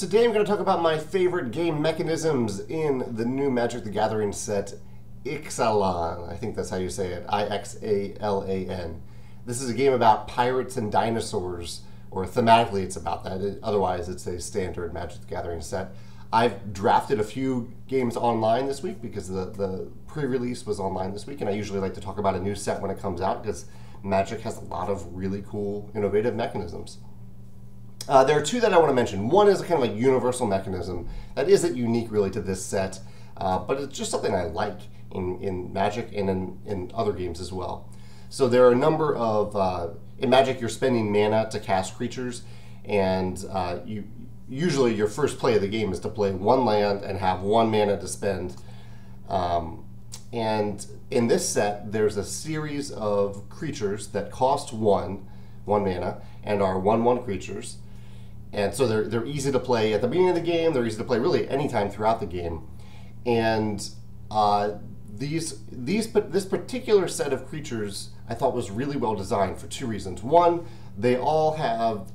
Today I'm going to talk about my favorite game mechanisms in the new Magic the Gathering set, Ixalan. I think that's how you say it, I-X-A-L-A-N. This is a game about pirates and dinosaurs, or thematically it's about that. Otherwise it's a standard Magic the Gathering set. I've drafted a few games online this week because the pre-release was online this week, and I usually like to talk about a new set when it comes out because Magic has a lot of really cool, innovative mechanisms. There are two that I want to mention. One is a kind of like universal mechanism that isn't unique really to this set, but it's just something I like in Magic and in other games as well. So there are a number of, in Magic you're spending mana to cast creatures, and usually your first play of the game is to play one land and have one mana to spend. And in this set there's a series of creatures that cost one mana and are 1/1 creatures. And so they're easy to play at the beginning of the game. They're easy to play really anytime throughout the game. And this particular set of creatures I thought was really well designed for two reasons. One, they all have,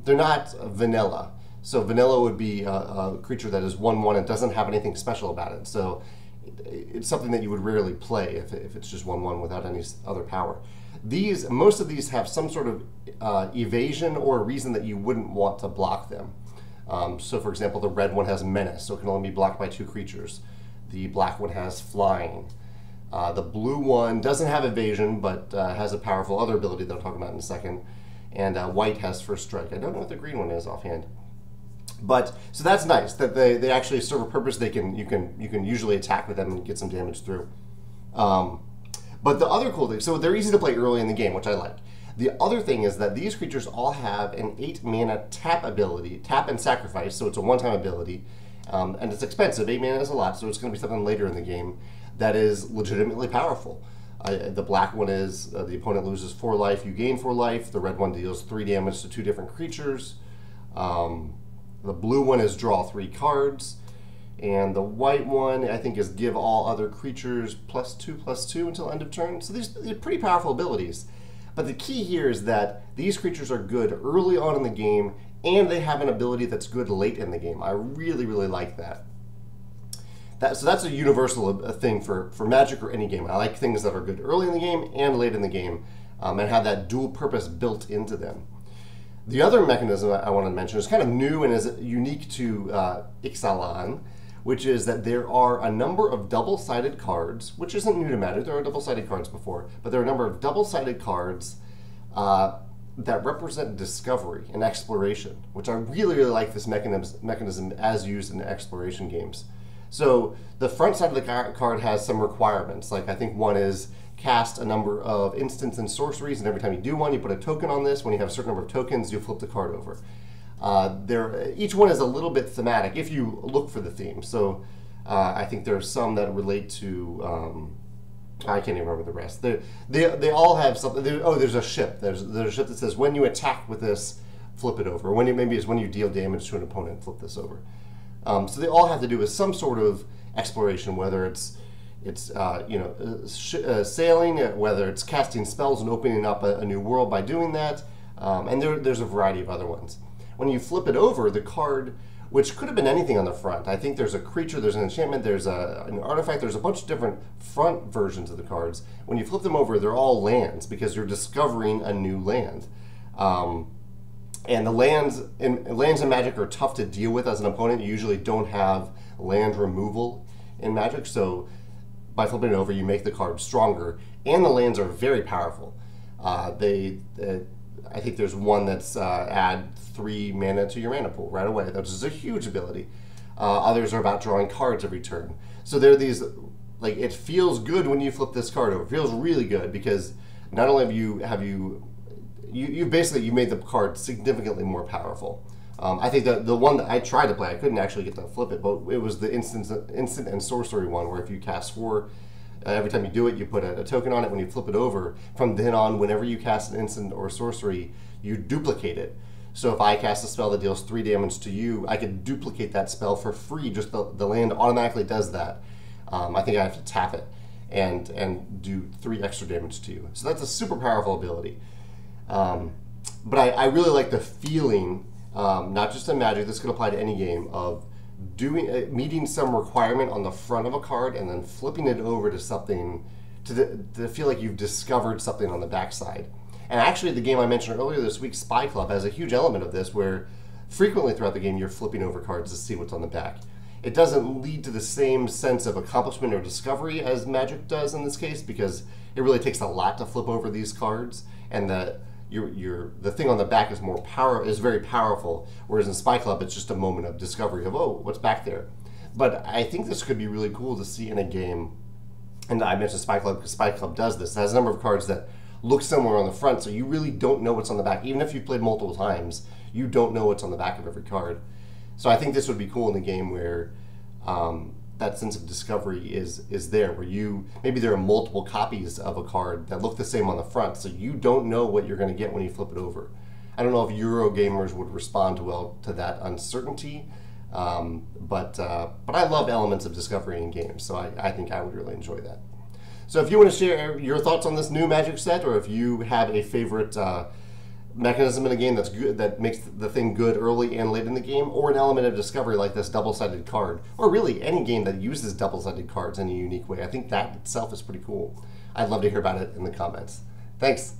they're not vanilla. So vanilla would be a creature that is 1/1 and doesn't have anything special about it. So it's something that you would rarely play if it's just 1/1 without any other power. Most of these have some sort of evasion or a reason that you wouldn't want to block them. So for example, the red one has menace, so it can only be blocked by 2 creatures. The black one has flying. The blue one doesn't have evasion, but has a powerful other ability that I'll talk about in a second. And white has first strike. I don't know what the green one is offhand. But so that's nice that they actually serve a purpose. You can usually attack with them and get some damage through. But the other cool thing, so they're easy to play early in the game, which I like. The other thing is that these creatures all have an 8 mana tap ability, tap and sacrifice, so it's a one-time ability, and it's expensive. 8 mana is a lot, so it's going to be something later in the game that is legitimately powerful. The black one is the opponent loses 4 life, you gain 4 life. The red one deals 3 damage to 2 different creatures. The blue one is draw 3 cards. And the white one, I think, is give all other creatures +2/+2 until end of turn. So they're pretty powerful abilities. But the key here is that these creatures are good early on in the game, and they have an ability that's good late in the game. I really, really like that. So that's a universal thing for Magic or any game. I like things that are good early in the game and late in the game, and have that dual purpose built into them. The other mechanism I want to mention is kind of new and is unique to Ixalan, which is that there are a number of double-sided cards, which isn't new to Magic. There are double-sided cards before, but there are a number of double-sided cards that represent discovery and exploration, which I really, really like this mechanism as used in exploration games. So the front side of the card has some requirements. Like I think one is cast a number of instants and sorceries, and every time you do one, you put a token on this. When you have a certain number of tokens, you flip the card over. Each one is a little bit thematic if you look for the theme. So I think there are some that relate to, I can't even remember the rest. They all have something. There's a ship. There's a ship that says when you attack with this, flip it over. When you deal damage to an opponent, flip this over. So they all have to do with some sort of exploration, whether it's sailing, whether it's casting spells and opening up a new world by doing that, and there's a variety of other ones. When you flip it over, the card, which could have been anything on the front, I think there's a creature, there's an enchantment, there's an artifact, there's a bunch of different front versions of the cards. When you flip them over, they're all lands because you're discovering a new land. And the lands in Magic are tough to deal with as an opponent. You usually don't have land removal in Magic, so by flipping it over, you make the card stronger, and the lands are very powerful. I think there's one that's add 3 mana to your mana pool right away. That is a huge ability. Others are about drawing cards every turn. So there are these, like, it feels good when you flip this card over. It feels really good because not only have you basically made the card significantly more powerful. I think the one that I tried to play, I couldn't actually get to flip it, but it was the instant and sorcery one, where if you cast 4. Every time you do it, you put a token on it. When you flip it over, from then on, whenever you cast an instant or sorcery, you duplicate it. So if I cast a spell that deals 3 damage to you, I can duplicate that spell for free. Just the land automatically does that. I think I have to tap it and do 3 extra damage to you. So that's a super powerful ability. But I really like the feeling not just in Magic, this could apply to any game, of meeting some requirement on the front of a card and then flipping it over to something to feel like you've discovered something on the backside. And actually, the game I mentioned earlier this week, Spy Club, has a huge element of this where frequently throughout the game you're flipping over cards to see what's on the back. It doesn't lead to the same sense of accomplishment or discovery as Magic does in this case, because it really takes a lot to flip over these cards, and the thing on the back is very powerful, whereas in Spy Club it's just a moment of discovery of, oh, what's back there. But I think this could be really cool to see in a game, and I mentioned Spy Club because Spy Club does this. It has a number of cards that look similar on the front, so you really don't know what's on the back. Even if you've played multiple times, you don't know what's on the back of every card. So I think this would be cool in a game where that sense of discovery is there, where maybe there are multiple copies of a card that look the same on the front, so you don't know what you're going to get when you flip it over. I don't know if Euro gamers would respond well to that uncertainty, but I love elements of discovery in games, so I think I would really enjoy that. So if you want to share your thoughts on this new Magic set, or if you have a favorite mechanism in a game that's good, that makes the thing good early and late in the game, or an element of discovery like this double-sided card, or really any game that uses double-sided cards in a unique way, I think that itself is pretty cool. I'd love to hear about it in the comments. Thanks.